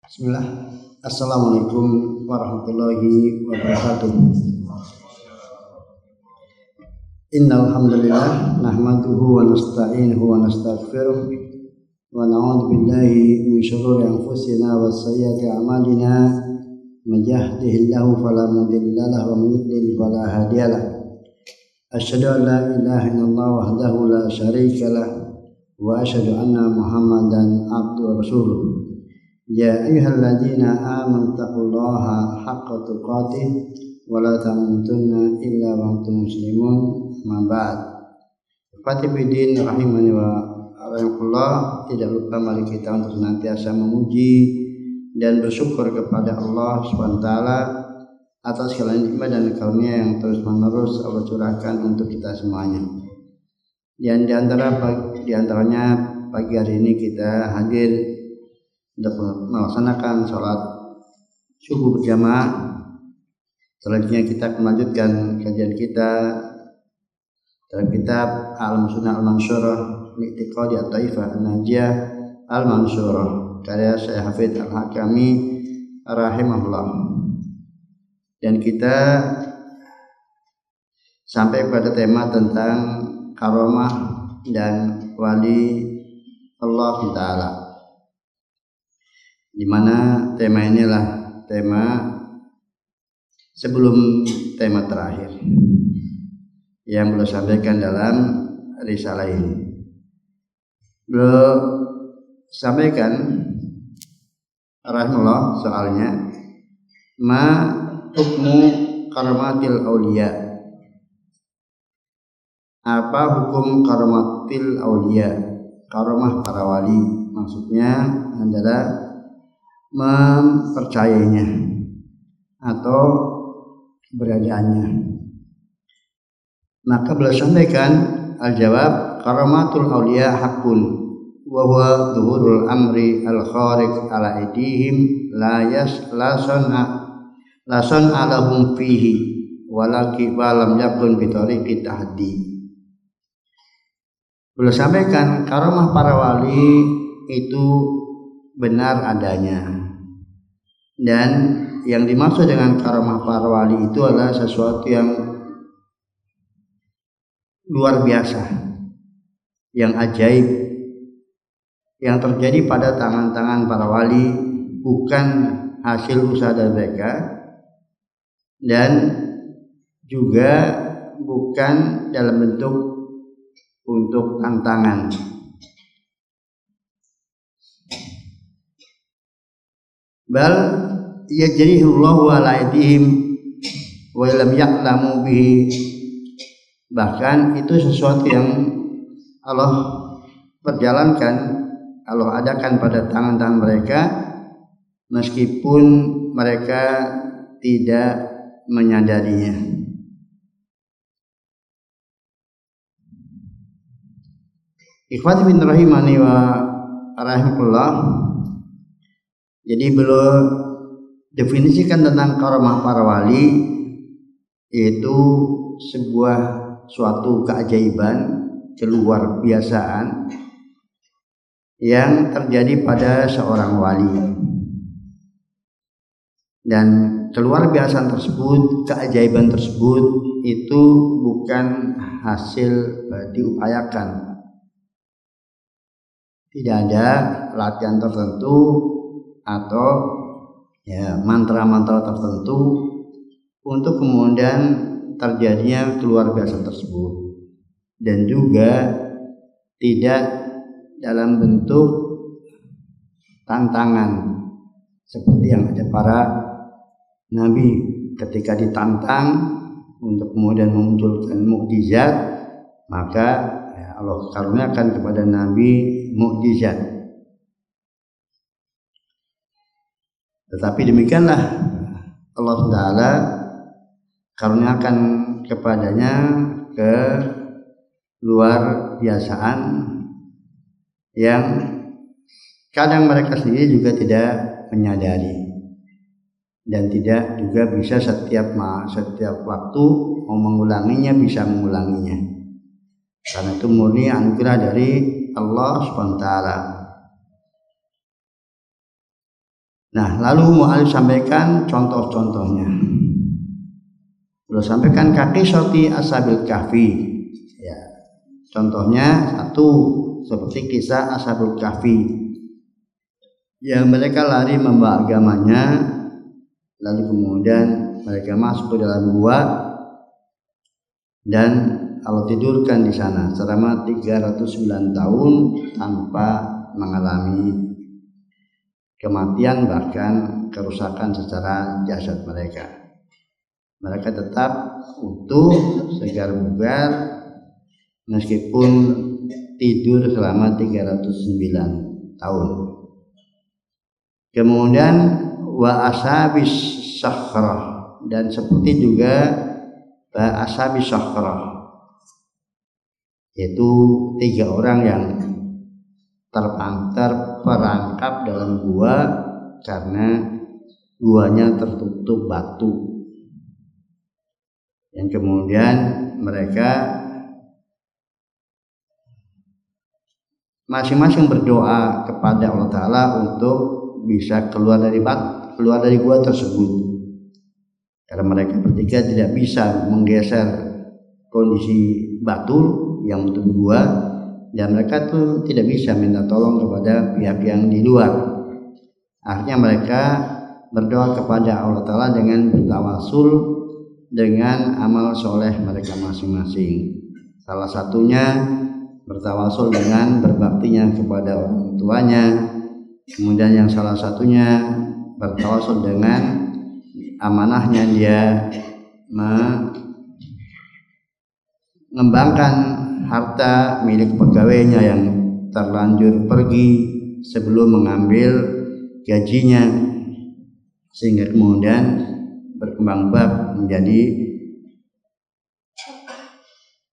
Bismillah. Assalamualaikum warahmatullahi wabarakatuh. Innal hamdalillah nahmaduhu wa nasta'inuhu wa nastaghfiruh wa na'udzu billahi min shururi anfusina wa sayyiati a'malina. Man yahdihillahu fala mudilla lahu wa man yudlil fala hadiya lahu. Asyhadu an la ilaha illallah wahdahu la syarika lahu wa asyhadu anna Muhammadan abduhu wa rasuluh. Ya ayyuhalladzina amanu taqullaha haqqa tuqatih wa la tamutunna illa wa antum muslimun. Amma ba'd. Fatibidin rahimani wa rahimakumullah. Tidak lupa mari kita untuk senantiasa memuji dan bersyukur kepada Allah SWT atas segala nikmat dan karunia yang terus menerus Allah curahkan untuk kita semuanya. Dan di antaranya pagi hari ini kita hadir untuk melaksanakan sholat subuh berjamaah. Selanjutnya kita melanjutkan kajian kita dalam kitab Al-Sunnah Al-Mansyurah Li'tiqadi At-Taifah An-Najiyah Al-Mansyurah karya Syekh Hafidz Al-Hakami rahimahullah. Dan kita sampai pada tema tentang karamah dan wali Allah Ta'ala, di mana tema inilah tema sebelum tema terakhir yang beliau sampaikan dalam risalah ini. Beliau sampaikan rahimahullah soalnya ma hukmu karamatil auliya. Apa hukum karamatil auliya? Karamah para wali maksudnya adalah mempercayainya atau keberadaannya. Maka beliau sampaikan al-jawab karamatul auliya haqqun wa huwa dhuhurul amri al-khariq ala aidihim la san'a lahum fihi walaki walam yakun bi tariqi tahdi. Beliau sampaikan karamah para wali itu benar adanya, dan yang dimaksud dengan karamah para wali itu adalah sesuatu yang luar biasa, yang ajaib, yang terjadi pada tangan-tangan para wali, bukan hasil usaha dari mereka, dan juga bukan dalam bentuk untuk tantangan. Bal yajrihullahu ala aydihim wa lam ya'lamu bihi. Bahkan itu sesuatu yang Allah perjalankan, Allah adakan pada tangan-tangan mereka meskipun mereka tidak menyadarinya. Ikhwati bin rahimani wa rahimakumullah. Jadi beliau definisikan tentang karamah para wali yaitu sebuah suatu keajaiban, keluar biasaan yang terjadi pada seorang wali. Dan keluar biasaan tersebut, keajaiban tersebut itu bukan hasil diupayakan. Tidak ada latihan tertentu atau mantra-mantra tertentu untuk kemudian terjadinya keluar biasa tersebut, dan juga tidak dalam bentuk tantangan seperti yang ada para nabi ketika ditantang untuk kemudian memunculkan mukjizat, maka Allah karuniakan kepada nabi mukjizat. Tetapi demikianlah Allah Ta'ala karuniakan kepadanya ke luar biasaan yang kadang mereka sendiri juga tidak menyadari, dan tidak juga bisa setiap waktu mau mengulanginya bisa mengulanginya, karena itu murni anugerah dari Allah SWT. Nah, lalu mu'alif sampaikan contoh-contohnya. Beliau sampaikan kaki soti ashabil kahfi. Ya, contohnya satu seperti kisah ashabul kahfi yang mereka lari membawa agamanya, lalu kemudian mereka masuk ke dalam gua dan Allah tidurkan di sana selama 309 tahun tanpa mengalami kematian bahkan kerusakan secara jasad mereka. Mereka tetap utuh, segar bugar meskipun tidur selama 309 tahun. Kemudian wa ashabis sakhrah, dan seperti juga wa ashabis sakhrah, yaitu 3 orang yang terperangkap dalam gua karena guanya tertutup batu. Yang kemudian mereka masing-masing berdoa kepada Allah Ta'ala untuk bisa keluar dari gua tersebut, karena mereka bertiga tidak bisa menggeser kondisi batu yang menutup gua, dan mereka tuh tidak bisa minta tolong kepada pihak yang di luar. Akhirnya mereka berdoa kepada Allah Ta'ala dengan bertawasul dengan amal soleh mereka masing-masing. Salah satunya bertawasul dengan berbaktinya kepada orang tuanya, kemudian yang salah satunya bertawasul dengan amanahnya dia mengembangkan harta milik pegawainya yang terlanjur pergi sebelum mengambil gajinya, sehingga kemudian berkembang bab menjadi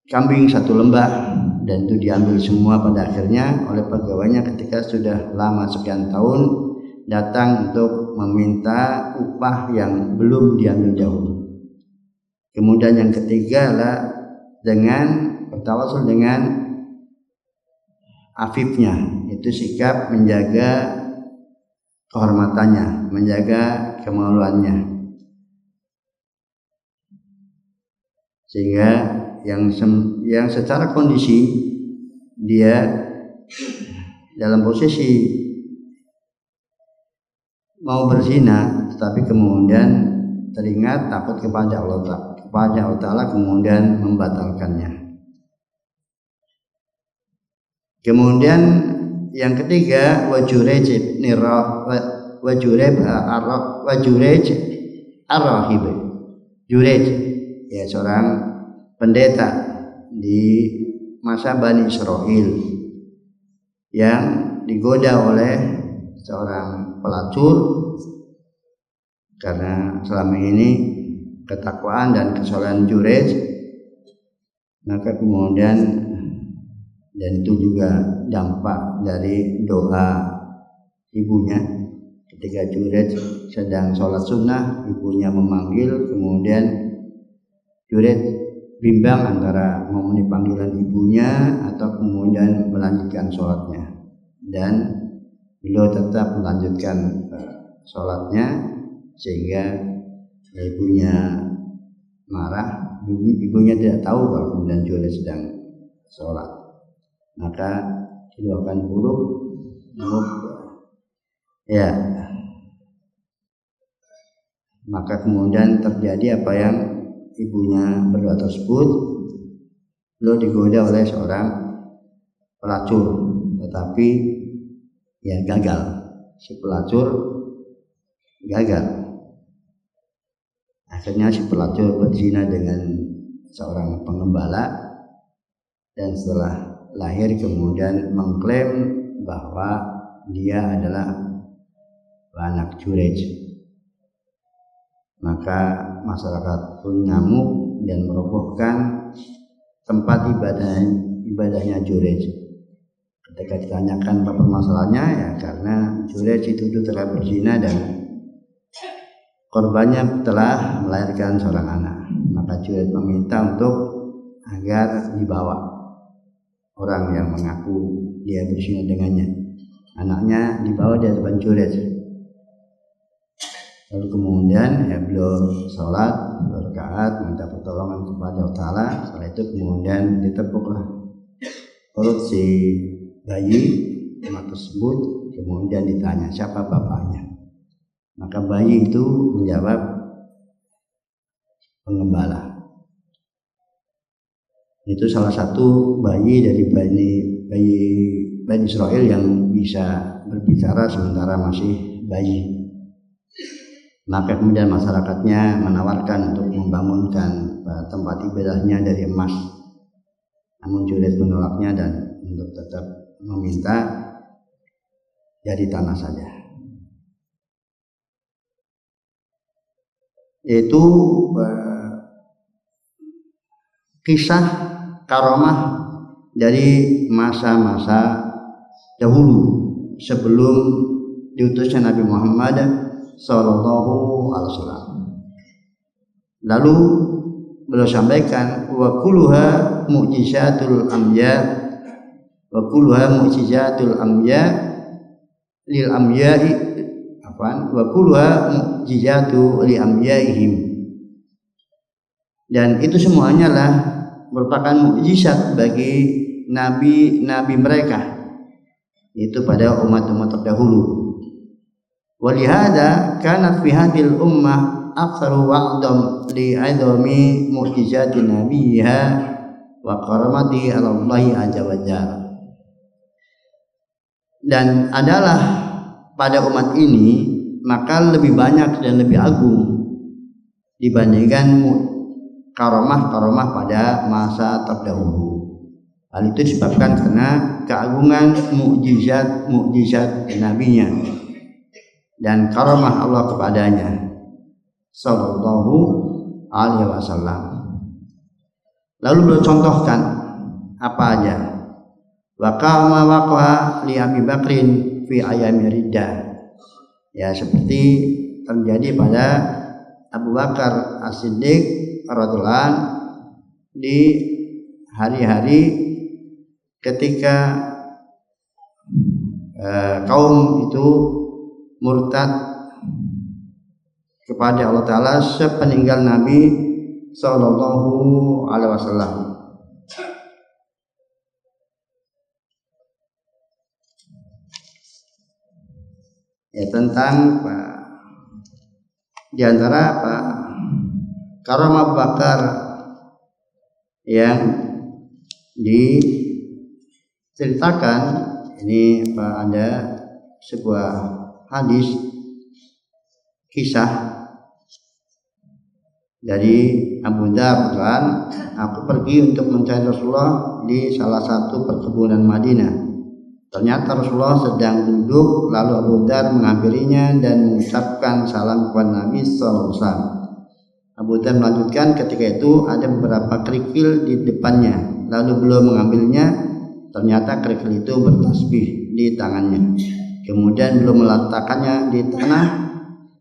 kambing satu lembah, dan itu diambil semua pada akhirnya oleh pegawainya ketika sudah lama sekian tahun datang untuk meminta upah yang belum diambil dahulu. Kemudian yang ketiga adalah dengan bertawasul dengan afifnya, itu sikap menjaga kehormatannya, menjaga kemaluannya, sehingga yang secara kondisi dia dalam posisi mau berzina, tetapi kemudian teringat takut kepada Allah Ta'ala, kemudian membatalkannya. Kemudian yang ketiga wajurej ar-rahib. Jurej, ya, seorang pendeta di masa Bani Israel yang digoda oleh seorang pelacur, karena selama ini ketakwaan dan kesolehan Jurej, maka kemudian, dan itu juga dampak dari doa ibunya ketika Jurej sedang sholat sunnah, ibunya memanggil, kemudian Jurej bimbang antara memenuhi panggilan ibunya atau kemudian melanjutkan sholatnya, dan beliau tetap melanjutkan sholatnya, sehingga ibunya marah. Ibunya tidak tahu kalau kemudian Jurej sedang sholat, maka beliau akan buruk, ya, maka kemudian terjadi apa yang ibunya berdoa tersebut. Beliau digoda oleh seorang pelacur, tetapi ya gagal. Si pelacur gagal. Akhirnya si pelacur berzina dengan seorang pengembala, dan setelah lahir kemudian mengklaim bahwa dia adalah anak Jurej. Maka masyarakat pun ngamuk dan merobohkan tempat ibadahnya Jurej. Ketika ditanyakan apa permasalahannya, ya karena Jurej itu telah berzina dan korbannya telah melahirkan seorang anak. Maka Jurej meminta untuk agar dibawa orang yang mengaku dia berzina dengannya. Anaknya dibawa di hadapan Jurej. Lalu kemudian ya beliau sholat 2 rakaat minta pertolongan kepada Allah Ta'ala. Setelah itu kemudian ditepuklah perut si bayi anak tersebut. Kemudian ditanya siapa bapaknya. Maka bayi itu menjawab pengembala. Itu salah satu bayi dari Bani Israel yang bisa berbicara sementara masih bayi. Maka kemudian masyarakatnya menawarkan untuk membangunkan tempat ibadahnya dari emas. Namun Juraij menolaknya dan untuk tetap meminta dari tanah saja. Itu kisah karamah dari masa-masa dahulu sebelum diutusnya Nabi Muhammad Sallallahu Alaihi Wasallam. Lalu beliau sampaikan wa kulluha mu'jizatul anbiya wa kulluha mu'jizatul anbiya lil anbiya'i wa kulluha mu'jizatu li anbiyaihim. Dan itu semuanya lah merupakan mukjizat bagi nabi-nabi mereka, itu pada umat-umat terdahulu. Walihada kanat fi hadhil ummah aktsaru wa'dam li 'idami mu'jizati nabiyha wa karamati 'ala Allah azza wa jalla. Dan adalah pada umat ini maka lebih banyak dan lebih agung dibandingkan karamah-karamah pada masa terdahulu. Hal itu disebabkan karena keagungan mukjizat nabinya dan karamah Allah kepadanya sallallahu alaihi wasallam. Lalu beliau contohkan apa aja. Wa kama waqa'a li Abi Bakrin fi ayami riddah. Ya, seperti terjadi pada Abu Bakar As-Siddiq radhiyallahu anhu di hari-hari ketika kaum itu murtad kepada Allah Ta'ala sepeninggal Nabi Sallallahu Alaihi Wasallam. Ya, tentang di antara karamah Bakar yang diceritakan ini ada sebuah hadis kisah dari Abu Dzar, aku pergi untuk mencari Rasulullah di salah satu perkebunan Madinah. Ternyata Rasulullah sedang duduk, lalu Abu Dzar menghampirinya dan mengucapkan salam kepada Nabi sallallahu alaihi wasallam. Abu Dzar melanjutkan, ketika itu ada beberapa kerikil di depannya, lalu beliau mengambilnya. Ternyata kerikil itu bertasbih di tangannya. Kemudian beliau meletakkannya di tanah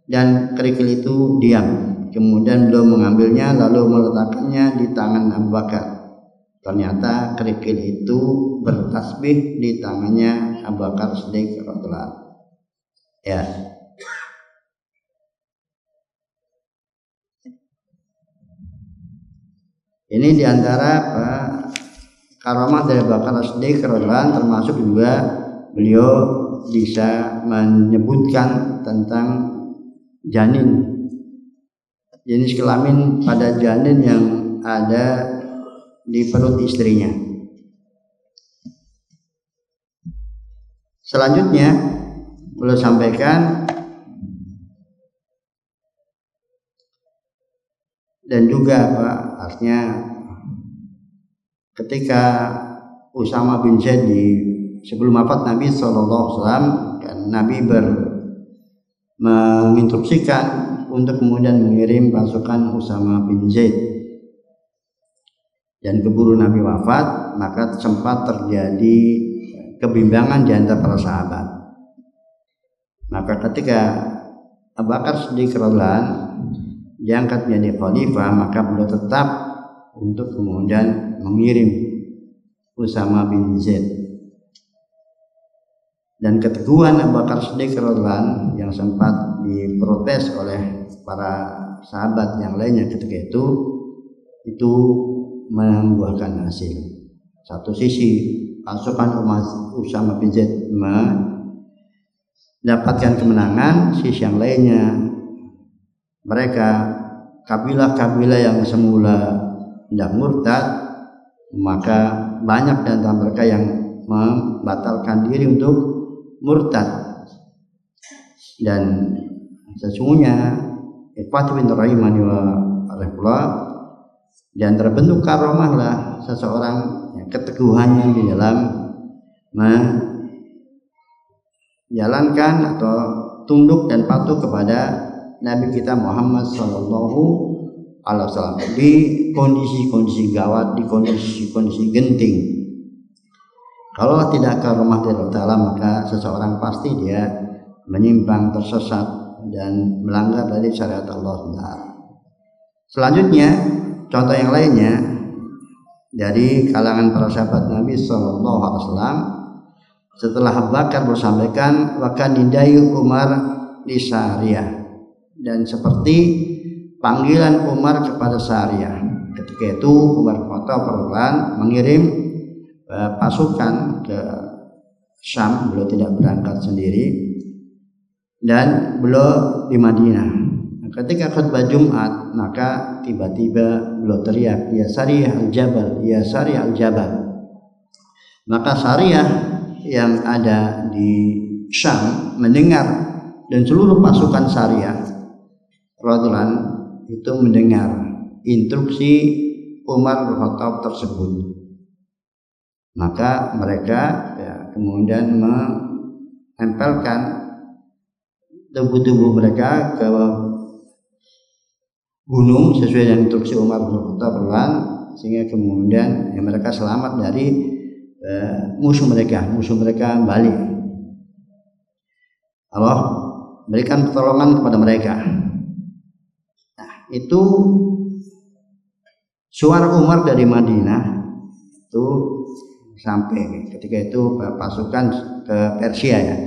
dan kerikil itu diam. Kemudian beliau mengambilnya lalu meletakkannya di tangan Abu Bakar. Ternyata kerikil itu bertasbih di tangannya Abu Bakar Siddiq radhiyallahu anhu. Ya. Ini diantara karamah dari Abu Bakar Siddiq radhiyallahu anhu, termasuk juga beliau bisa menyebutkan tentang janin, jenis kelamin pada janin yang ada di perut istrinya. Selanjutnya beliau sampaikan dan juga artinya ketika Usama bin Zaid sebelum wafat Nabi SAW, kan Nabi menginstruksikan untuk kemudian mengirim pasukan Usama bin Zaid, dan keburu Nabi wafat, maka sempat terjadi kebimbangan di antara para sahabat. Maka ketika Abu Bakar Siddiq radhiyallahu anhu diangkat menjadi khalifah, maka beliau tetap untuk kemudian mengirim Usama bin Zaid. Dan keteguhan Abu Bakar Siddiq radhiyallahu yang sempat diprotes oleh para sahabat yang lainnya ketika itu membuahkan hasil. Satu sisi pasukan Usama bin Zaid mendapatkan kemenangan, sisi yang lainnya mereka kabilah-kabilah yang semula hendak murtad, maka banyak di antara mereka yang membatalkan diri untuk murtad. Dan sesungguhnya ikhwati bin rahimani wa rahimahullah, di antara bentuk karomah lah seseorang yang keteguhannya di dalam menjalankan atau tunduk dan patuh kepada Nabi kita Muhammad sallallahu alaihi wasallam di kondisi-kondisi gawat, di kondisi-kondisi genting. Kalau tidak karomah dari Allah Ta'ala, maka seseorang pasti dia menyimpang, tersesat dan melanggar dari syariat Allah Ta'ala. Selanjutnya, contoh yang lainnya dari kalangan para sahabat Nabi sallallahu alaihi wasallam, setelah Abu Bakar bersampaikan wakan nidayu Umar di Sariyah, dan seperti panggilan Umar kepada Sariyah. Ketika itu Umar bin Khattab mengirim pasukan ke Syam. Beliau tidak berangkat sendiri dan beliau di Madinah. Ketika khutbah Jumat, maka tiba-tiba beliau teriak, ya Sariyah al-Jabal, ya Sariyah al-Jabal. Maka Sariyah yang ada di Syam mendengar, dan seluruh pasukan Sariyah radhiyallahu itu mendengar instruksi Umar bin Khattab tersebut. Maka mereka kemudian menempelkan tubuh-tubuh mereka ke gunung sesuai dengan instruksi Umar bin Khattab, sehingga kemudian mereka selamat dari musuh mereka balik. Allah berikan pertolongan kepada mereka. Nah, itu suara Umar dari Madinah itu sampai ketika itu pasukan ke Persia, ya,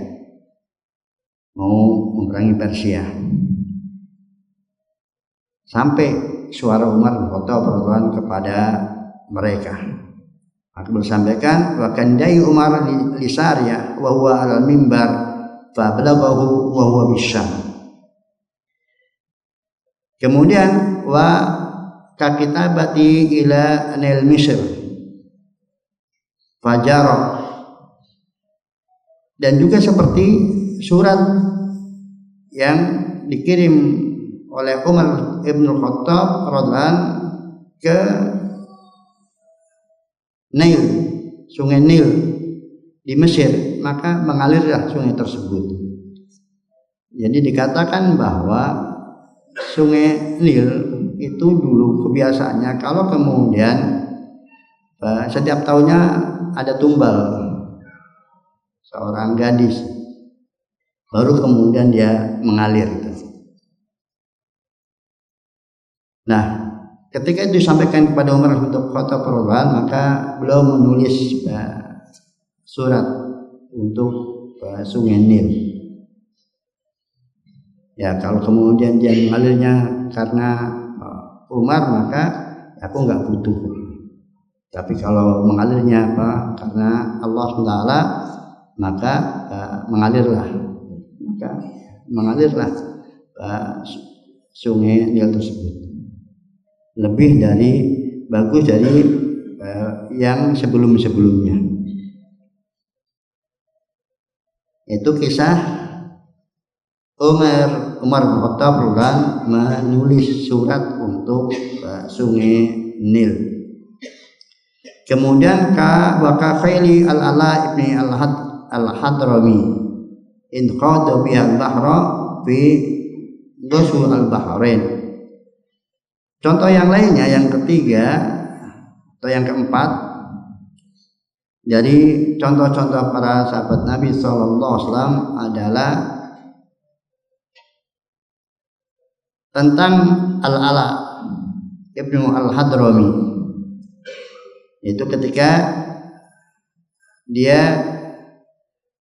mau memerangi Persia. Sampai suara Umar bin Khattab kepada mereka. Maka bersampaikan wa kandai Umar li Sariyah wa huwa alal mimbar fa balaghahu wa huwa bisyam. Kemudian wa kakitabati ila anil Misr fajara, dan juga seperti surat yang dikirim oleh Umar ibn Khattab radhiyallahu ke Nil, sungai Nil di Mesir, maka mengalirlah sungai tersebut. Jadi dikatakan bahwa sungai Nil itu dulu kebiasaannya kalau kemudian setiap tahunnya ada tumbal seorang gadis, baru kemudian dia mengalir gitu. Nah, ketika itu disampaikan kepada Umar bin Khattab maka beliau menulis surat untuk sungai Nil. Ya, kalau kemudian dia mengalirnya karena Umar, maka aku nggak butuh. Tapi kalau mengalirnya karena Allah SWT, maka mengalirlah sungai Nil tersebut. Lebih dari bagus dari yang sebelum-sebelumnya. Itu kisah Umar bin Khattab menulis surat untuk sungai Nil. Kemudian wa kafaili al-Ala ibni al-Hadrami in qada biha al-bahra fi ghusl al-bahrain. Contoh yang lainnya, yang ketiga atau yang keempat dari contoh-contoh para sahabat Nabi sallallahu alaihi wasallam adalah tentang al-Ala ibnu al-Hadrami. Itu ketika dia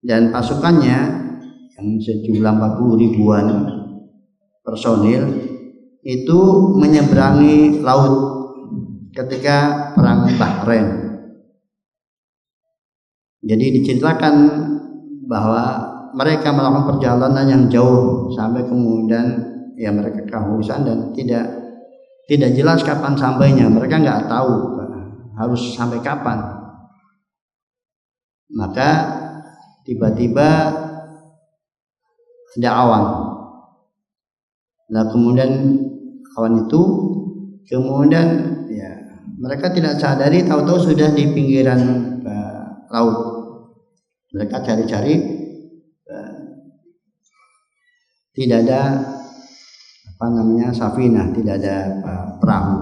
dan pasukannya yang sejumlah 40 ribuan personil itu menyeberangi laut ketika perang Bahrain. Jadi diceritakan bahwa mereka melakukan perjalanan yang jauh sampai kemudian ya mereka kehausan dan tidak jelas kapan sampainya. Mereka nggak tahu harus sampai kapan. Maka tiba-tiba ada awan. Nah kemudian awan itu kemudian ya mereka tidak sadari, tahu-tahu sudah di pinggiran laut. Mereka cari-cari, tidak ada safinah, tidak ada perahu.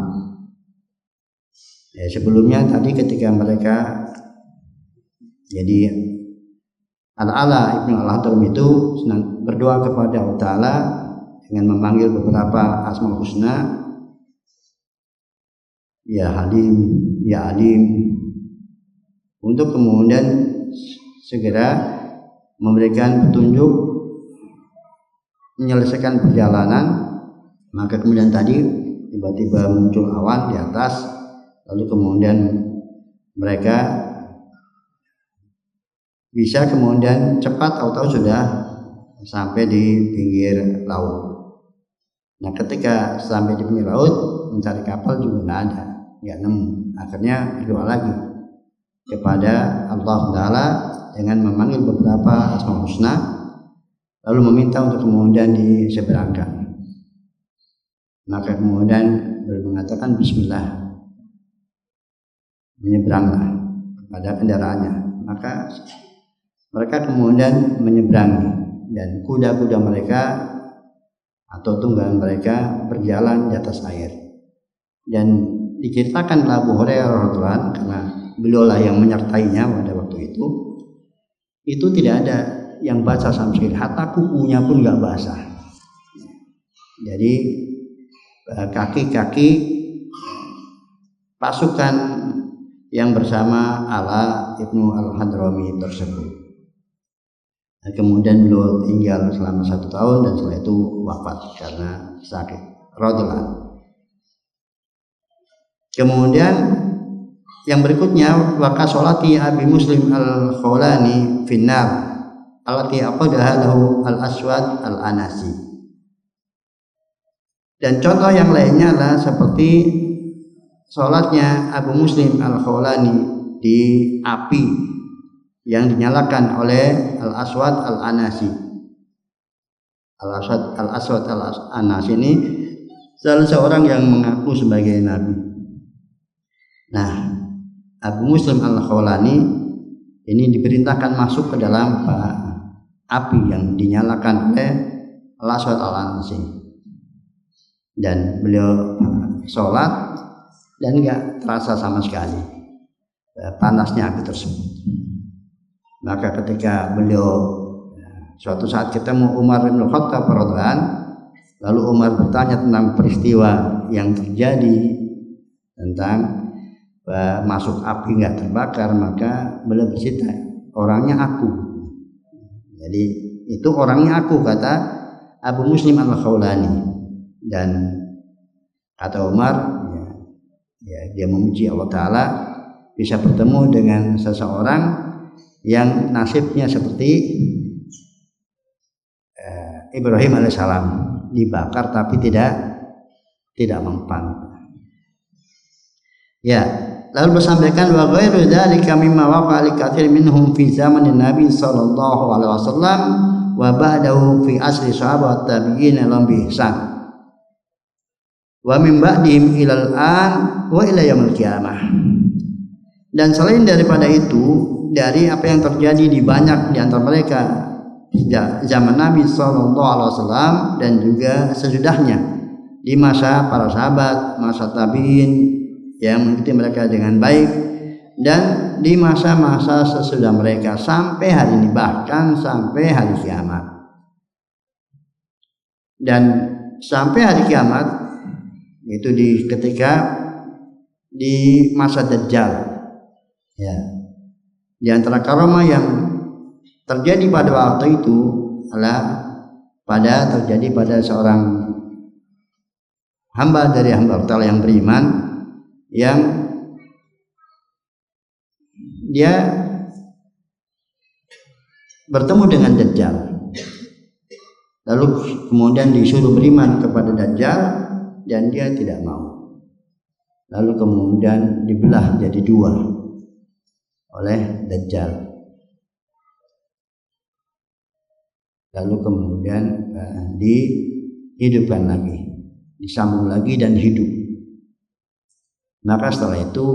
Ya, sebelumnya tadi ketika mereka jadi Al-Ala Ibnu Al-Hadram itu berdoa kepada Allah Ta'ala dengan memanggil beberapa Asmaul Husna, Ya Halim, Ya Alim, untuk kemudian segera memberikan petunjuk menyelesaikan perjalanan. Maka kemudian tadi tiba-tiba muncul awan di atas, lalu kemudian mereka bisa kemudian cepat tahu-tahu sudah sampai di pinggir laut. Nah ketika sampai di pinggir laut mencari kapal juga nggak nemu. Akhirnya berdoa lagi kepada Allah Ta'ala dengan memanggil beberapa Asmaul Husna, lalu meminta untuk kemudian diseberangkan. Maka kemudian mengatakan Bismillah, menyeberanglah kepada kendaraannya. Maka mereka kemudian menyeberangi dan kuda-kuda mereka atau tunggangan mereka berjalan di atas air. Dan diceritakan Abu Hurairah radhiyallahu anhu, karena beliaulah yang menyertainya pada waktu itu tidak ada yang basah sama sekali, hatta kukunya pun nggak basah. Jadi kaki-kaki pasukan yang bersama Ala Ibnu Al-Hadrami tersebut. Nah, kemudian beliau tinggal selama 1 tahun dan setelah itu wafat karena sakit radhiyallahu anhu. Kemudian yang berikutnya waka sholati Abi Muslim Al-Khawlani finnar alati aqadaha lahu Al-Aswad Al-Anasi. Dan contoh yang lainnya adalah seperti sholatnya Abu Muslim Al-Khawlani di api yang dinyalakan oleh Al-Aswad Al-Anasi. Al-Aswad Al-Anasi ini salah seorang yang mengaku sebagai nabi. Nah, Abu Muslim Al-Khawlani ini diperintahkan masuk ke dalam api yang dinyalakan oleh Al-Aswad Al-Anasi. Dan beliau sholat dan enggak terasa sama sekali panasnya api tersebut. Maka ketika beliau suatu saat ketemu Umar bin Khattab radhiyallahu anhu, lalu Umar bertanya tentang peristiwa yang terjadi tentang masuk api nggak terbakar, maka beliau bercerita, orangnya aku. Jadi itu orangnya aku, kata Abu Muslim Al-Khawlani. Dan kata Umar, ya dia memuji Allah Ta'ala bisa bertemu dengan seseorang yang nasibnya seperti Ibrahim alaihissalam, dibakar tapi tidak mempan. Ya, lalu bersampaikan wa ghairu dzalika mimma waqa'a li katsir minhum fi zamanin Nabi sallallahu alaihi wasallam wa ba'dahu fi asri sahabat tabi'in lam bi ihsan wa min ba'dihim ilal an wa ila yaumil qiyamah. Dan selain daripada itu, dari apa yang terjadi di banyak di antara mereka zaman Nabi sallallahu alaihi wasallam dan juga sesudahnya di masa para sahabat, masa tabi'in yang mengikuti mereka dengan baik, dan di masa-masa sesudah mereka sampai hari ini, bahkan sampai hari kiamat. Dan sampai hari kiamat itu ketika di masa Dajjal, ya, di antara karamah yang terjadi pada waktu itu adalah terjadi pada seorang hamba dari hamba Allah yang beriman, yang dia bertemu dengan Dajjal, lalu kemudian disuruh beriman kepada Dajjal dan dia tidak mau, lalu kemudian dibelah jadi dua oleh Dajjal, lalu kemudian dihidupkan lagi, disambung lagi dan hidup. Maka setelah itu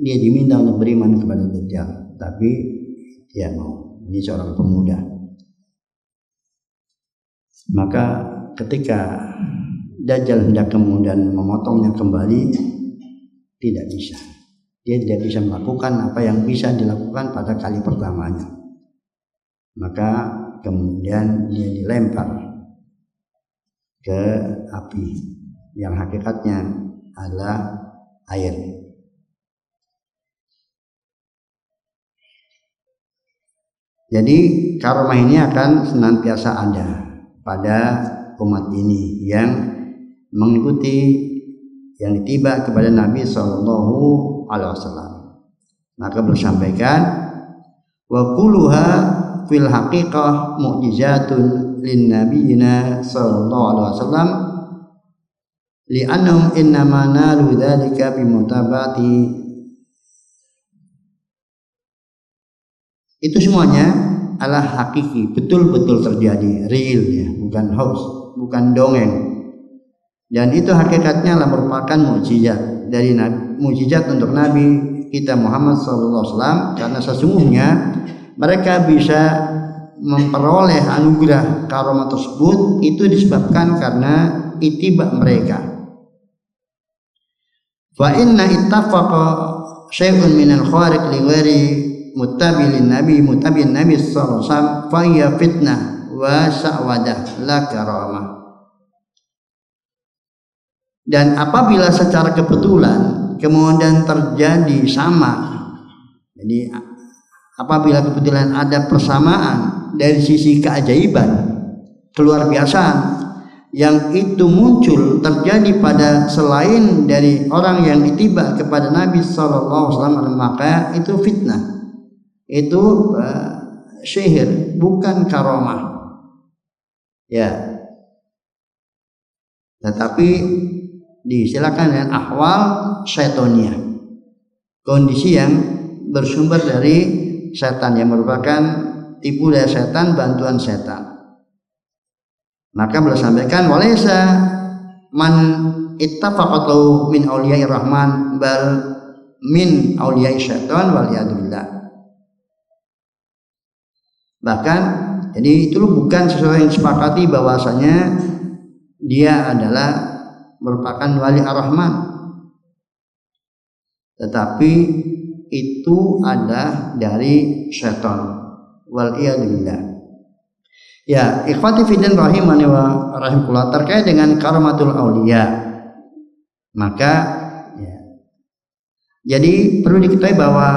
dia diminta untuk beriman kepada Dajjal, tapi dia mau. Ini seorang pemuda. Maka ketika Dajjal hendak kemudian memotongnya kembali, tidak bisa. Dia tidak bisa melakukan apa yang bisa dilakukan pada kali pertamanya. Maka kemudian dia dilempar ke api yang hakikatnya adalah air. Jadi karomah ini akan senantiasa ada pada umat ini yang mengikuti, yang ditiba kepada Nabi Sallallahu Alaihi Wasallam. Maka bersampaikan, wa kulluha fil haqiqah mu'jizatun lin nabiyina Sallallahu Alaihi Wasallam li'annahum innama nalu dzalika bimutabati. Itu semuanya adalah hakiki, betul-betul terjadi, real ya, bukan hoax, bukan dongeng. Dan itu hakikatnya adalah merupakan mukjizat dari Nabi, mukjizat untuk Nabi kita Muhammad SAW, karena sesungguhnya mereka bisa memperoleh anugerah karomah tersebut itu disebabkan karena ittiba mereka. Fa inna ittafaqa syai'un minal khariq li ghairi muttabi'in Nabi sallallahu alaihi wasallam fa hiya fitnah wa sa'wadah la karamah. Dan apabila secara kebetulan kemudian terjadi sama, jadi apabila kebetulan ada persamaan dari sisi keajaiban, keluar biasaan yang itu muncul terjadi pada selain dari orang yang ditiba kepada Nabi sallallahu alaihi wasallam, maka itu fitnah. Itu sihir, bukan karomah ya, tetapi disilakan dengan ahwal syaitonia, kondisi yang bersumber dari setan, yang merupakan tipu daya setan, bantuan setan. Maka beliau sampaikan, walaysa man ittafaqatu min awliya'ir rahman bal min awliya'i syaitan wal yadulillah. Bahkan jadi itu bukan sesuatu yang disepakati bahwasanya dia adalah merupakan wali ar-Rahman, tetapi itu ada dari syaitan wal iyadillah. Ya, ikhwati fiddin rahimani wa rahimakumullah, terkait dengan karamatul auliya, maka ya, jadi perlu diketahui bahwa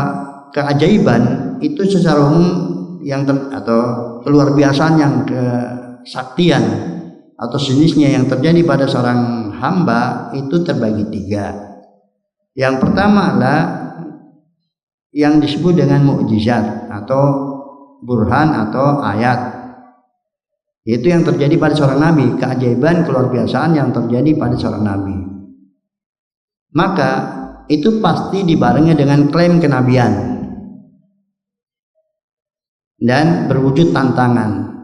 keajaiban itu secara umum atau keluar biasaan, yang kesaktian atau jenisnya yang terjadi pada seorang hamba itu terbagi tiga. Yang pertama adalah yang disebut dengan mukjizat atau burhan atau ayat, itu yang terjadi pada seorang nabi, keajaiban keluar biasaan yang terjadi pada seorang nabi. Maka itu pasti dibarengi dengan klaim kenabian dan berwujud tantangan.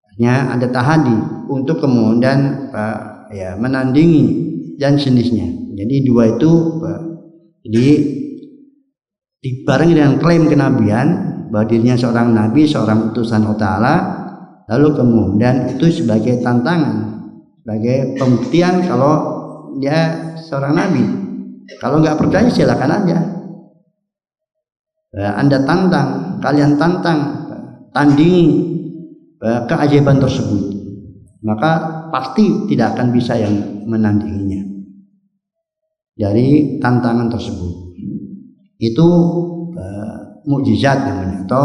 Artinya ada tahadi untuk kemudian ya menandingi dan jenisnya. Jadi dua itu dibarengi dengan klaim kenabian bahwa dirinya seorang nabi, seorang utusan Allah Ta'ala, lalu kemudian itu sebagai tantangan, sebagai pembuktian kalau dia seorang nabi. Kalau nggak percaya silakan aja. Anda tantang, kalian tantang, tandingi keajaiban tersebut, maka pasti tidak akan bisa yang menandinginya dari tantangan tersebut. Itu mukjizat namanya, atau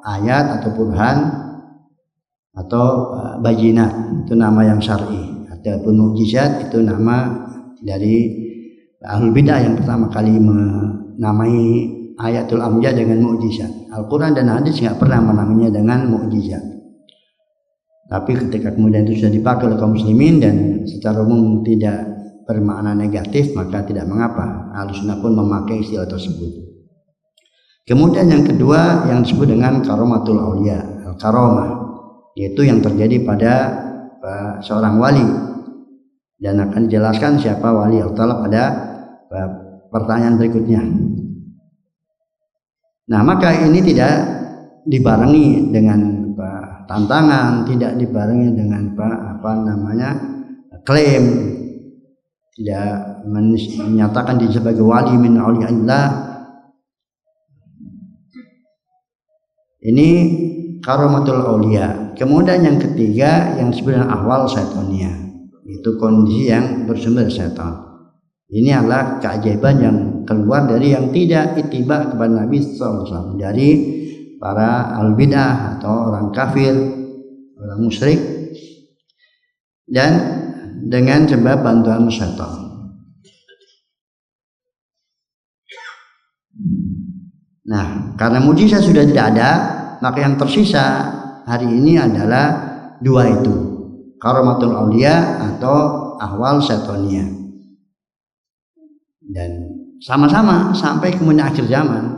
ayat atau burhan atau bayinat, itu nama yang syar'i. Adapun mukjizat itu nama dari ahlul bidah yang pertama kali menamai ayatul amjad dengan mukjizat. Al-Quran dan hadis nggak pernah menamainya dengan mukjizat. Tapi ketika kemudian itu sudah dipakai oleh kaum muslimin dan secara umum tidak bermakna negatif, maka tidak mengapa Ahlussunnah pun memakai istilah tersebut. Kemudian yang kedua yang disebut dengan karomatul aulia, al-karomah, yaitu yang terjadi pada seorang wali, dan akan dijelaskan siapa wali Allah pada pertanyaan berikutnya. Nah, maka ini tidak dibarengi dengan tantangan, tidak dibarengi dengan klaim, tidak menyatakan diri sebagai wali min auliyaillah. Ini karomatul aulia. Kemudian yang ketiga yang disebut dengan ahwal syaitaniyah, itu kondisi yang bersumber syaitan. Ini adalah keajaiban yang keluar dari yang tidak ittiba kepada Nabi SAW, dari para al-bid'ah atau orang kafir, orang musyrik, dan dengan sebab bantuan syaitan. Nah, karena mujizat sudah tidak ada, maka yang tersisa hari ini adalah dua itu, karomatul aulia atau ahwal syaitaniyah. Dan sama-sama sampai kemudian akhir zaman.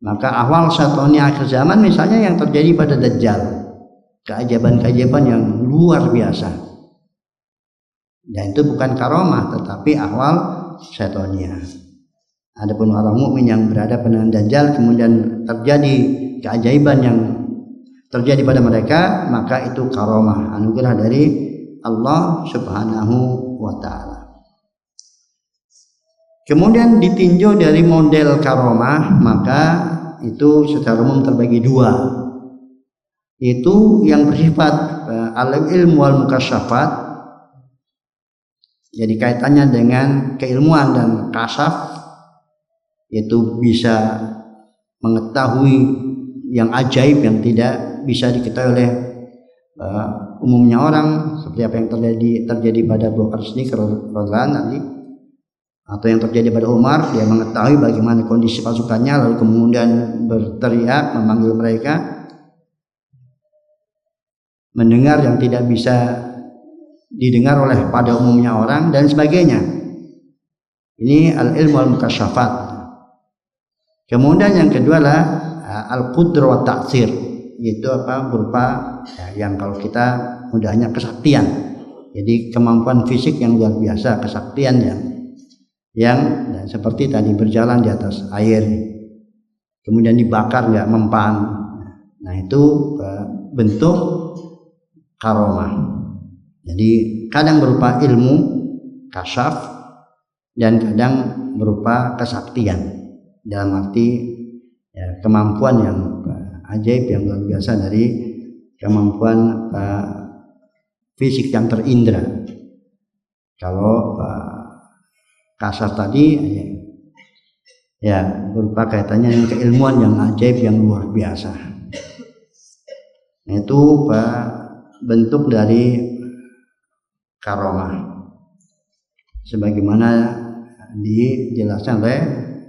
Maka ahwal syaitaniyah akhir zaman misalnya yang terjadi pada Dajjal, keajaiban-keajaiban yang luar biasa. Dan itu bukan karomah tetapi ahwal syaitaniyah. Adapun orang mukmin yang berhadapan dengan Dajjal kemudian terjadi keajaiban yang terjadi pada mereka, maka itu karomah, anugerah dari Allah Subhanahu wa ta'ala. Kemudian ditinjau dari model karomah, maka itu secara umum terbagi dua, itu yang bersifat al-ilmu wal mukasyafat, jadi kaitannya dengan keilmuan dan kasyaf, yaitu bisa mengetahui yang ajaib yang tidak bisa diketahui oleh umumnya orang, seperti apa yang terjadi pada Abu Bakar Siddiq radhiyallahu anhu, atau yang terjadi pada Umar. Dia mengetahui bagaimana kondisi pasukannya lalu kemudian berteriak memanggil mereka, mendengar yang tidak bisa didengar oleh pada umumnya orang dan sebagainya. Ini al-ilmu al-mukasyafat. Kemudian yang kedua adalah al-qudrah wa ta'sir, yaitu berupa yang kalau kita mudahnya kesaktian. Jadi kemampuan fisik yang luar biasa, kesaktian yang seperti tadi berjalan di atas air, kemudian dibakar nggak mempan. Nah, itu bentuk karomah. Jadi kadang berupa ilmu kasyaf dan kadang berupa kesaktian, dalam arti kemampuan yang ajaib yang luar biasa dari kemampuan fisik yang terindra. Kalau kasar tadi ya berupa kaitannya dengan keilmuan yang ajaib yang luar biasa. Nah, itu bentuk dari karomah sebagaimana dijelaskan oleh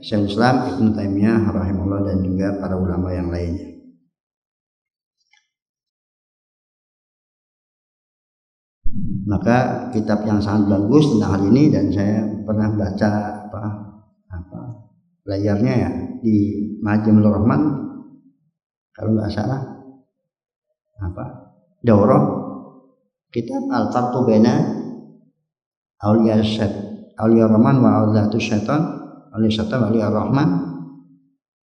Syekhul Islam Ibnu Taimiyah rahimahullah dan juga para ulama yang lainnya. Maka kitab yang sangat bagus tentang hal ini, dan saya pernah baca layarnya ya di Majmu'ul Rahman, kalau nggak salah daurah kitab Al-Farqu Baina Auliya Rahman wa Auliyatus Syaitan, Auliya Syaitan wa Auliya Rahman.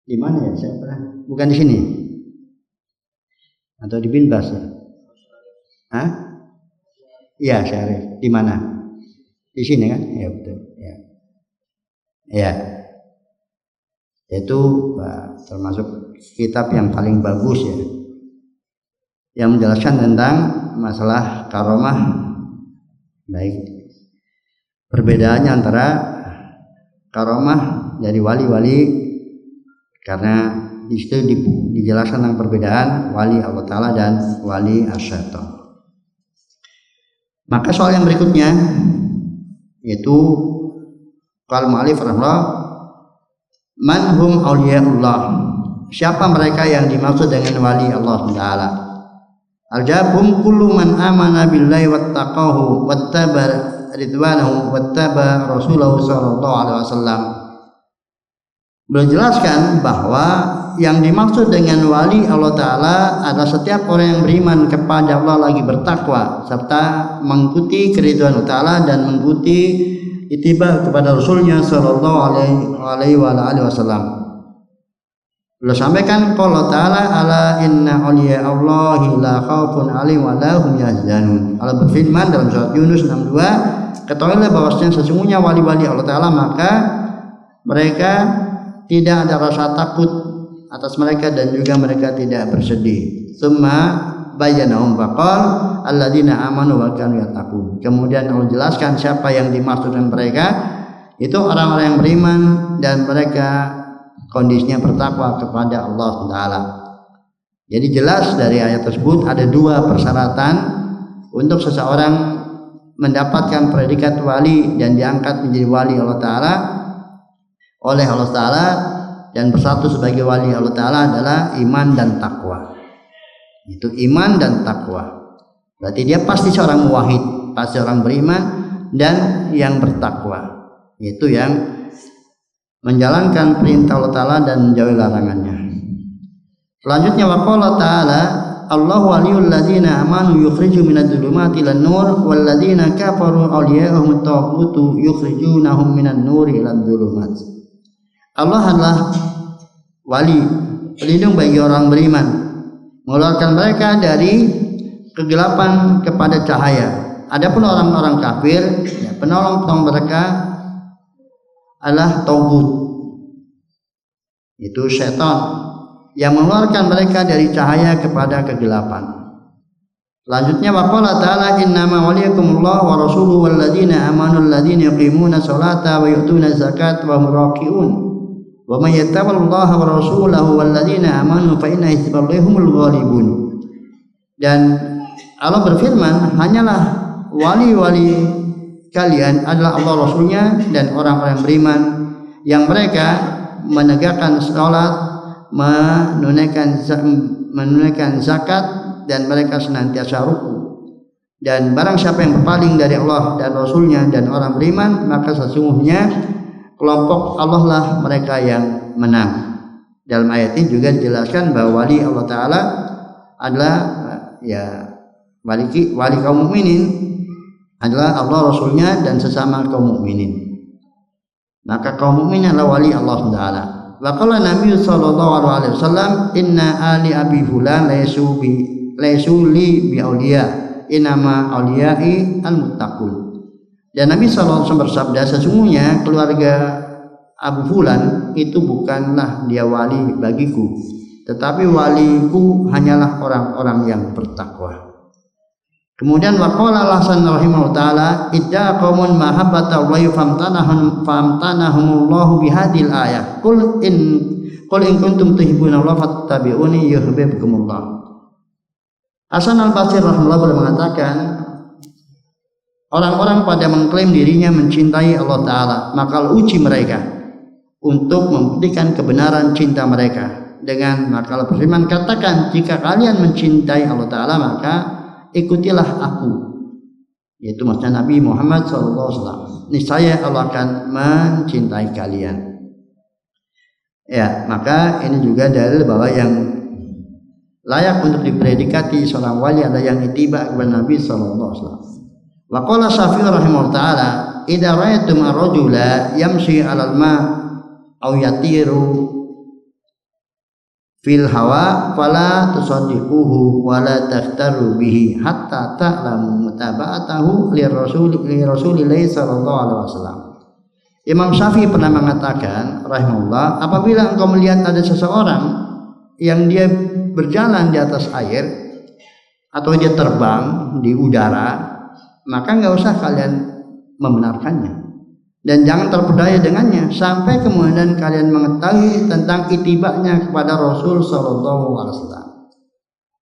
Di mana ya? Saya pernah, bukan di sini atau di Binbas ya? Hah? Iya, Syarif. Di mana? Di sini kan? Ya betul. Ya. Ya. Itu termasuk kitab yang paling bagus ya, yang menjelaskan tentang masalah karomah, baik perbedaannya antara karomah dari wali-wali Karena di situ dijelaskan tentang perbedaan wali Allah Ta'ala dan wali asyaitan. Maka soal yang berikutnya yaitu qala mu'allif rahimahullah, man hum awliyaullah, siapa mereka yang dimaksud dengan wali Allah Ta'ala? Al-jawab kullu man amana billahi wattaqahu wattaba ridwanahu wattaba rasulahu sallallahu alaihi wasallam. Beliau jelaskan bahwa yang dimaksud dengan wali Allah Ta'ala adalah setiap orang yang beriman kepada Allah lagi bertakwa serta mengikuti keridhaan Allah Ta'ala dan mengikuti ittiba kepada Rasulnya sallallahu alaihi wasallam. Beliau sampaikan qala ta'ala ala inna awliya Allahi la khaufun 'alaihim wa la hum yahzanun. Allah berfirman dalam surat Yunus 62, ketahuilah bahwasanya sesungguhnya wali-wali Allah Ta'ala maka mereka tidak ada rasa takut atas mereka dan juga mereka tidak bersedih. Summa bayyanahum faqal alladzina amanu wa kanu yattaqun. Kemudian Allah jelaskan siapa yang dimaksud dengan mereka, itu orang-orang yang beriman dan mereka kondisinya bertakwa kepada Allah Ta'ala. Jadi jelas dari ayat tersebut ada dua persyaratan untuk seseorang mendapatkan predikat wali dan diangkat menjadi wali Allah Ta'ala oleh Allah Ta'ala dan bersatu sebagai wali Allah Ta'ala adalah iman dan takwa. Itu iman dan takwa, berarti dia pasti seorang muwahhid, pasti orang beriman dan yang bertakwa, yaitu yang menjalankan perintah Allah Ta'ala dan menjauhi larangannya. Selanjutnya waqala ta'ala Allahu waliyul ladzina amanu yukhriju minadh dhulumati ilan nur wal ladzina kafaru awliya'uhum at-taghutu yukhrijunahum minan nuri ilan dhulumat. Allah adalah wali, pelindung bagi orang beriman, mengeluarkan mereka dari kegelapan kepada cahaya. Adapun orang-orang kafir, ya, penolong mereka adalah taghut, itu syaitan yang mengeluarkan mereka dari cahaya kepada kegelapan. Selanjutnya waqala ta'ala innama waliyakumullah wa rasuluhu walladzina amanu alladzina yuqimuna sholata wa yu'tuna zakata wa hum raki'un. Wa may yattaqillaha wa rasulahu walladzina amanu fa inna hizballahi humul ghalibun. Dan Allah berfirman, hanyalah wali-wali kalian adalah Allah Rasulnya dan orang-orang beriman yang mereka menegakkan salat, menunaikan zakat dan mereka senantiasa ruku. Dan barang siapa yang berpaling dari Allah dan Rasulnya dan orang beriman, maka sesungguhnya kelompok Allah lah mereka yang menang. Dalam ayat ini juga dijelaskan bahwa wali Allah Ta'ala adalah ya wali kaum mukminin adalah Allah Rasulnya dan sesama kaum mukminin. Maka kaum mukminin adalah wali Allah Ta'ala. Wa qala Nabi sallallahu alaihi wasallam inna ali abi fulan laysu li bi auliya inama auliyai al muttaqun. Dan Nabi SAW bersabda, sesungguhnya keluarga Abu Fulan itu bukanlah dia wali bagiku, tetapi waliku hanyalah orang-orang yang bertakwa. Kemudian waqala Hasan rahimahullah ta'ala idza qaumun mahabbata wa famtanahumullahu bihadil ayah qul in kuntum tuhibbuna Allah fattabi'uni yuhibbukumullah. Hasan al-Basri rahimahullah mengatakan, orang-orang pada mengklaim dirinya mencintai Allah Ta'ala, maka uji mereka untuk membuktikan kebenaran cinta mereka dengan maka Allah berfirman, katakan jika kalian mencintai Allah Ta'ala maka ikutilah aku, yaitu maksudnya Nabi Muhammad SAW, niscaya Allah akan mencintai kalian. Ya, maka ini juga dalil bahwa yang layak untuk dipredikati seorang wali adalah yang ittiba kepada Nabi SAW. Wa qala Syafi'i rahimahullah ta'ala idza ra'aytum ar-rajula yamshi 'alal ma' aw yatiru fil hawa fala tusaddiquhu wa la takhtaru bihi hatta ta'lamu mutaba'atahu li rasulillahi sallallahu alaihi wasallam. Imam Syafi'i pernah mengatakan rahimahullah, apabila engkau melihat ada seseorang yang dia berjalan di atas air atau dia terbang di udara, maka nggak usah kalian membenarkannya. dan jangan terpedaya dengannya sampai kemudian kalian mengetahui tentang itibaknya kepada Rasul sallallahu alaihi wasallam.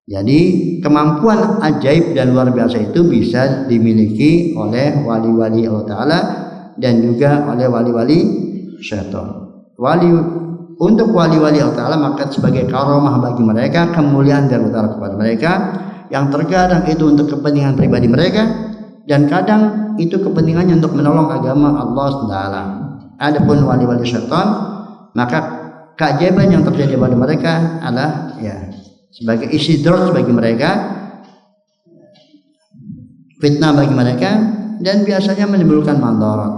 Jadi kemampuan ajaib dan luar biasa itu bisa dimiliki oleh wali-wali Allah Ta'ala dan juga oleh wali-wali syaitan. Untuk wali-wali Allah Ta'ala maka sebagai karomah bagi mereka, kemuliaan dari Allah Ta'ala kepada mereka, yang terkadang itu untuk kepentingan pribadi mereka dan kadang itu kepentingannya untuk menolong agama Allah Ta'ala. Adapun wali-wali syaitan, maka keajaiban yang terjadi pada mereka adalah sebagai istidraj bagi mereka, fitnah bagi mereka, dan biasanya menimbulkan madarat,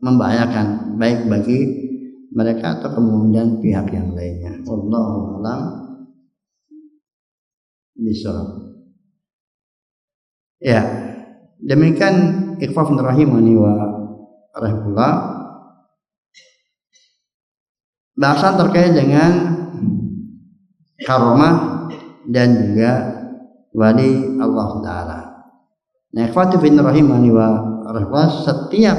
membahayakan baik bagi mereka atau kemudian pihak yang lainnya. Wallahu a'lam bishawab. Ya, demikian ikhwah rahimani wa rahimahullah, bahasan terkait dengan karomah dan juga wali Allah Ta'ala. Nah, ikhwati fin rahimani wa rahimahullah, setiap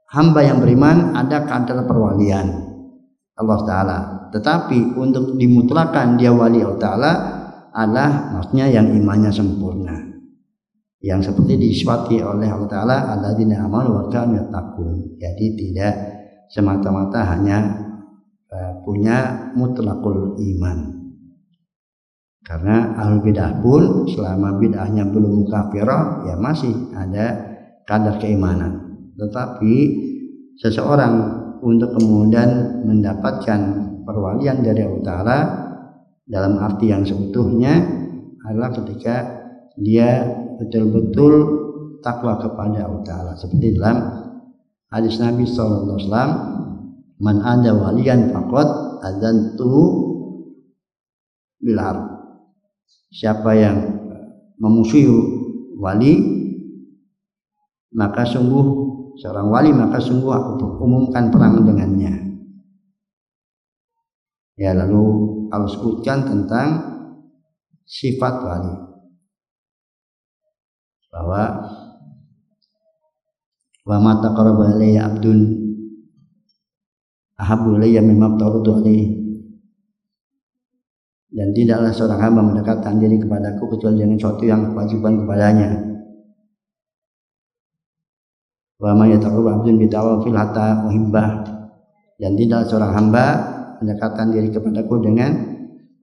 hamba yang beriman ada kadar perwalian Allah Ta'ala, tetapi untuk dimutlakan dia wali Allah Ta'ala adalah maksudnya yang imannya sempurna, yang seperti disifati oleh Allah Ta'ala alladzina amanu wa kanu yattaqun. Jadi tidak semata-mata hanya punya mutlakul iman, karena ahlul bidah pun selama bid'ahnya belum kafirah ya masih ada kadar keimanan. Tetapi seseorang untuk kemudian mendapatkan perwalian dari Allah Ta'ala dalam arti yang seutuhnya adalah ketika dia betul-betul takwa kepada Allah Ta'ala, seperti dalam hadis Nabi sallallahu alaihi wasallam, man ada waliyan faqad adzantu bil harb. Siapa yang memusuhi wali, maka sungguh seorang wali, maka sungguh aku umumkan perang dengannya. Ya, lalu Allah sebutkan tentang sifat wali, bahwa wa ma taqarraba ilayya abdun ahabbu ilayya mimma aftaratu alaihi, dan tidaklah seorang hamba mendekatkan diri kepadaku kecuali dengan sesuatu yang kewajiban kepadanya. Wa ma yataqarrabu abdun bitawafil hatta uhibbah, dan tidaklah seorang hamba mendekatkan diri kepadaku dengan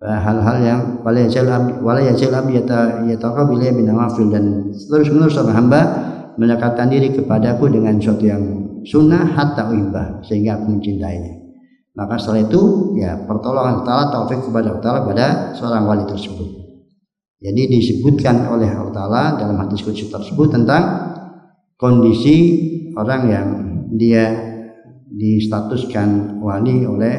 hal-hal yang wala yajal abdi yataqarrabu ilayya binawafil, dan terus-menerus seorang hamba mendekatkan diri kepadaku dengan sesuatu yang sunnah hatta uhibbah, sehingga aku mencintainya. Maka setelah itu ya pertolongan Allah taufik kepada Allah pada seorang wali tersebut. Jadi disebutkan oleh Allah Ta'ala dalam hadis qudsi tersebut tentang kondisi orang yang dia distatuskan wali oleh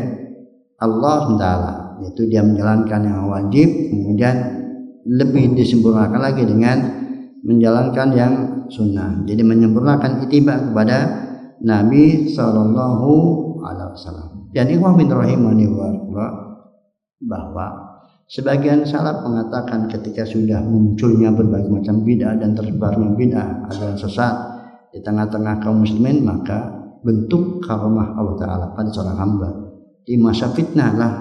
Allah Ta'ala, yaitu dia menjalankan yang wajib, kemudian lebih disempurnakan lagi dengan menjalankan yang sunnah. Jadi menyempurnakan ittiba kepada Nabi sallallahu alaihi wasallam. Dan ikhwah bin rahimani bahwa sebagian salaf mengatakan ketika sudah munculnya berbagai macam bid'ah dan tersebarnya bid'ah aliran sesat di tengah-tengah kaum muslimin, maka bentuk karomah Allah Ta'ala pada seorang hamba di masa fitnah lah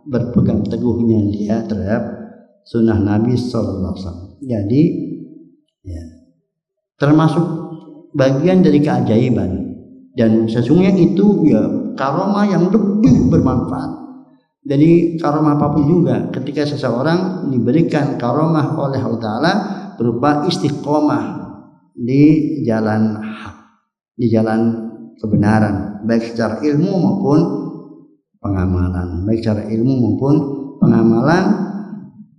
berpegang teguhnya dia terhadap sunnah Nabi sallallahu alaihi wasallam. Jadi ya, termasuk bagian dari keajaiban, dan sesungguhnya itu ya karomah yang lebih bermanfaat dari karomah apapun juga ketika seseorang diberikan karomah oleh Allah Ta'ala berupa istiqomah di jalan hak, di jalan kebenaran, baik secara ilmu maupun pengamalan. Baik secara ilmu maupun pengamalan,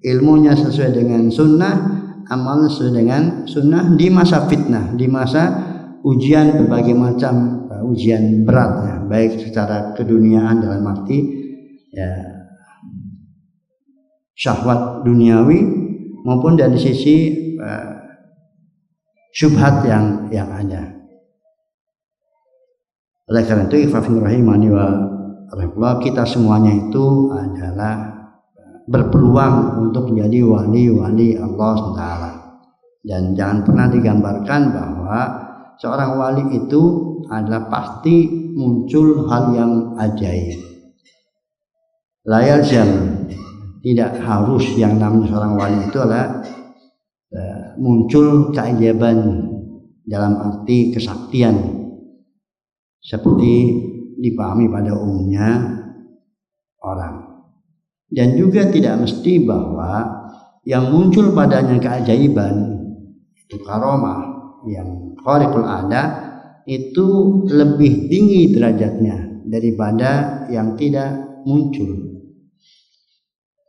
ilmunya sesuai dengan sunnah, amal sesuai dengan sunnah di masa fitnah, di masa ujian berbagai macam ujian berat ya, baik secara keduniaan dalam arti ya syahwat duniawi maupun dari sisi syubhat yang ada. Oleh karena itu ikhwafin rahimani wa rahimahullah, kita semuanya itu adalah berpeluang untuk menjadi wali-wali Allah SWT. Dan jangan pernah digambarkan bahwa seorang wali itu adalah pasti muncul hal yang ajaib. La yalzam, tidak harus yang namanya seorang wali itu adalah muncul keajaiban dalam arti kesaktian seperti dipahami pada umumnya orang. Dan juga tidak mesti bahwa yang muncul padanya keajaiban itu karomah yang khariqul ada itu lebih tinggi derajatnya daripada yang tidak muncul.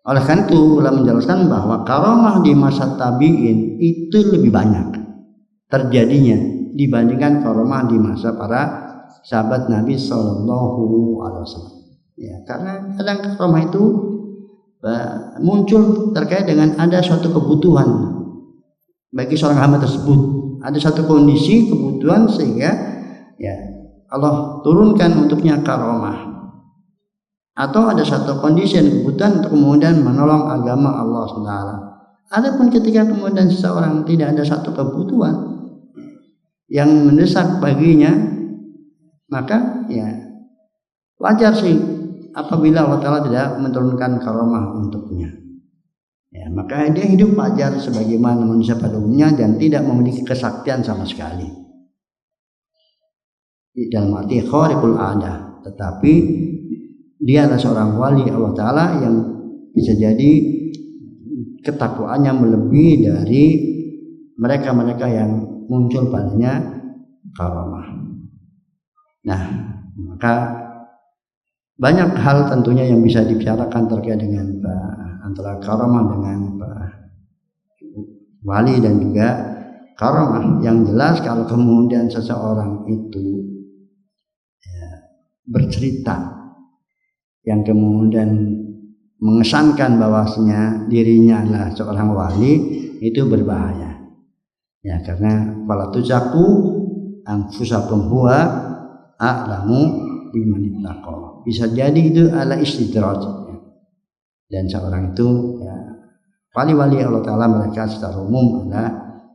Oleh karena itu ulama menjelaskan bahwa karomah di masa tabi'in itu lebih banyak terjadinya dibandingkan karomah di masa para sahabat Nabi Sallallahu Alaihi Wasallam. Ya, karena kadang karomah itu muncul terkait dengan ada suatu kebutuhan bagi seorang hamba tersebut, ada satu kondisi kebutuhan sehingga ya Allah turunkan untuknya karomah, atau ada satu kondisi dan kebutuhan untuk kemudian menolong agama Allah SWT. Adapun ketika kemudian seseorang tidak ada satu kebutuhan yang mendesak baginya, maka ya wajar sih apabila Allah Ta'ala tidak menurunkan karomah untuknya. Ya, maka dia hidup wajar sebagaimana manusia pada umumnya dan tidak memiliki kesaktian sama sekali. Dalam arti khariqul ada, tetapi dia adalah seorang wali Allah Ta'ala yang bisa jadi ketakwaannya melebihi dari mereka-mereka yang muncul padanya karomah. Nah, maka banyak hal tentunya yang bisa dibicarakan terkait dengan antara karomah dengan wali dan juga karomah. Yang jelas kalau kemudian seseorang itu ya, bercerita yang kemudian mengesankan bahwasanya dirinya adalah seorang wali, itu berbahaya. Ya, karena fala tuzaku anfusakum huwa a'lamu biman ittaqa. Bisa jadi itu adalah istidraj. Dan seorang itu ya, wali-wali Allah Ta'ala mereka secara umum adalah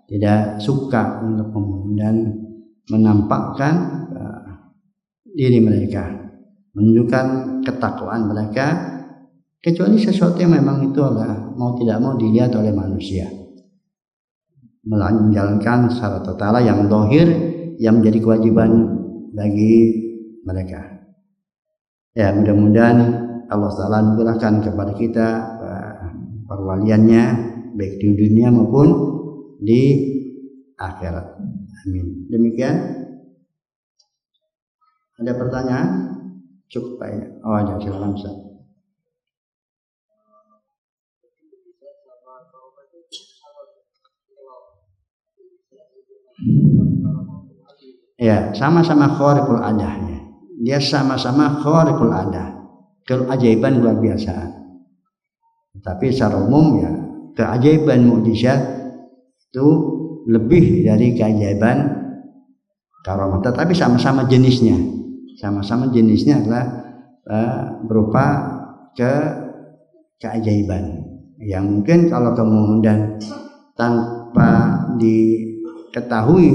tidak suka untuk kemudian menampakkan diri mereka, menunjukkan ketakwaan mereka, kecuali sesuatu yang memang itu adalah mau tidak mau dilihat oleh manusia, menjalankan syarat ta'ala yang zahir yang menjadi kewajiban bagi mereka. Ya, mudah-mudahan Allah Ta'ala anugerahkan kepada kita perwaliannya baik di dunia maupun di akhirat. Amin. Demikian. Ada pertanyaan? Cukup Pak ya. Oh, ada, silakan Ustaz. Ya, sama-sama khariqul adah ya. Dia sama-sama khariqul adah. Keajaiban luar biasa. Tapi secara umum ya, keajaiban mukjizat itu lebih dari keajaiban karomah. Tetapi sama-sama jenisnya. Sama-sama jenisnya adalah berupa keajaiban. Yang mungkin kalau kemudian tanpa diketahui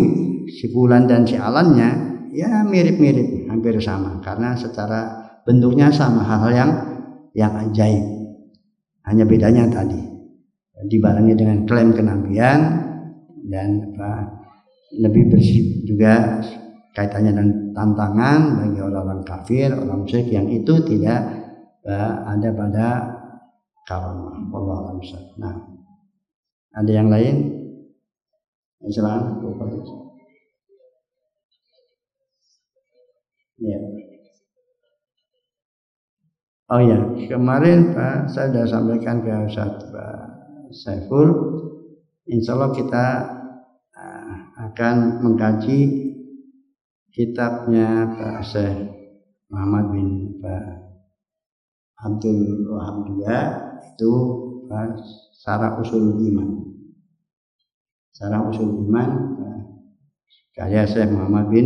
si fulan dan si alannya, ya mirip-mirip, hampir sama. Karena secara bentuknya sama, hal-hal yang ajaib. Hanya bedanya tadi dibarengi dengan klaim kenabian dan lebih bersih juga kaitannya dengan tantangan bagi orang-orang kafir, orang musyrik yang itu tidak ada pada karomah. Wallahu a'lam. Nah, ada yang lain? Silakan. Ya. Oh ya, kemarin Pak saya sudah sampaikan ke Ustaz Pak Saiful, insya Allah kita akan mengkaji kitabnya Pak Syekh Muhammad bin Pak Abdul Wahab juga, itu Syarah Ushul Iman. Syarah Ushul Iman karya Syekh Muhammad bin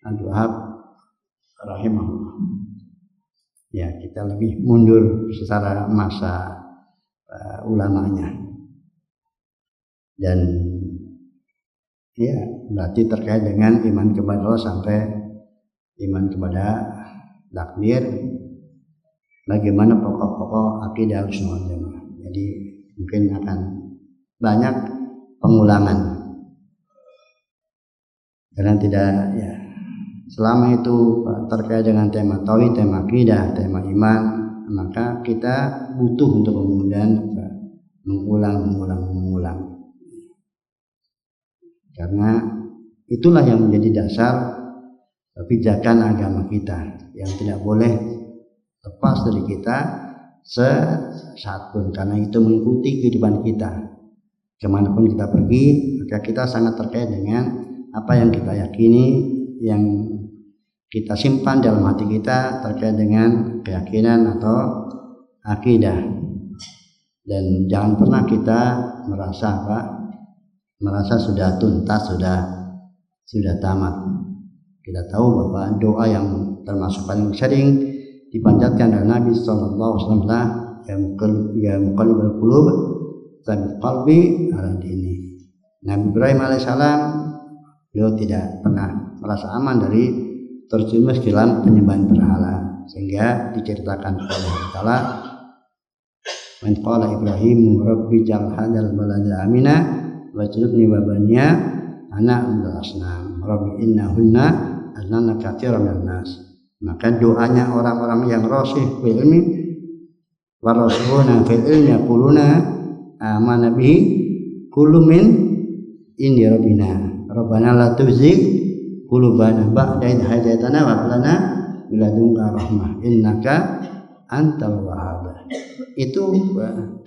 Abdul Wahab rahimahullah. Ya, kita lebih mundur secara masa ulamanya. Dan Ya, berarti terkait dengan iman kepada Allah sampai iman kepada takdir, bagaimana pokok-pokok akidah Ahlussunnah wal Jamaah. Jadi mungkin akan banyak pengulangan karena tidak ya selama itu terkait dengan tema tauhid, tema akidah, tema iman, maka kita butuh untuk kemudian mengulang karena itulah yang menjadi dasar pijakan agama kita yang tidak boleh lepas dari kita sesaat pun, karena itu mengikuti kehidupan kita kemanapun kita pergi. Maka kita sangat terkait dengan apa yang kita yakini, yang kita simpan dalam hati kita terkait dengan keyakinan atau akidah. Dan jangan pernah kita merasa sudah tuntas, sudah tamat. Kita tahu bahwa doa yang termasuk paling sering dipanjatkan oleh Nabi sallallahu alaihi wasallam, ya muqallibal qulub tsabbit qalbi ala dini. Nabi Ibrahim alaihissalam beliau tidak pernah merasa aman dari terjerumus dalam penyembahan berhala, sehingga diceritakan oleh Allah Taala, "Man qala Ibrahim rabbi ja'al hadzal balada amina waj'alni wa baniya ana minal asnam rabbi innahunna adnana katsiran minan nas." Maka doanya orang-orang yang rasyih fil ilmi wa rasuluna fil ilmi yaquluna amana bihi kullu min indi rabbina rabbana la tuzigh qulubana ba'da idh hadaytana wa hab lana min ladunka rahmah innaka antal wahhab. Itu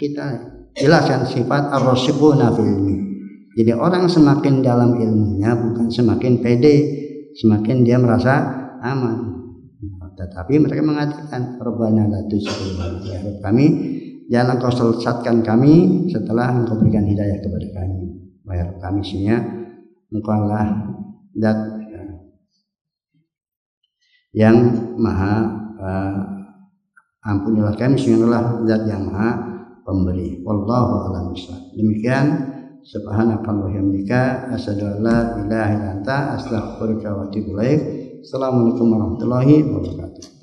kita jelaskan sifat ar-rasikhuna fil ilmi. Jadi orang semakin dalam ilmunya bukan semakin pede, semakin dia merasa aman. Tetapi mereka mengatakan Rabbana la tuzigh qulubana, ya Rabb kami jangan kau sesatkan kami setelah engkau berikan hidayah kepada kami. Ya Rabb kami sesungguhnya engkaulah zat yang maha ampunilah kami, sesungguhnya zat yang maha pemberi. Wallahu a'lam bishawab. Demikian, subhanakallahumma wa bihamdika asyhadu an la ilaha illa anta astaghfiruka wa atubu ilaik. Assalamualaikum warahmatullahi wabarakatuh.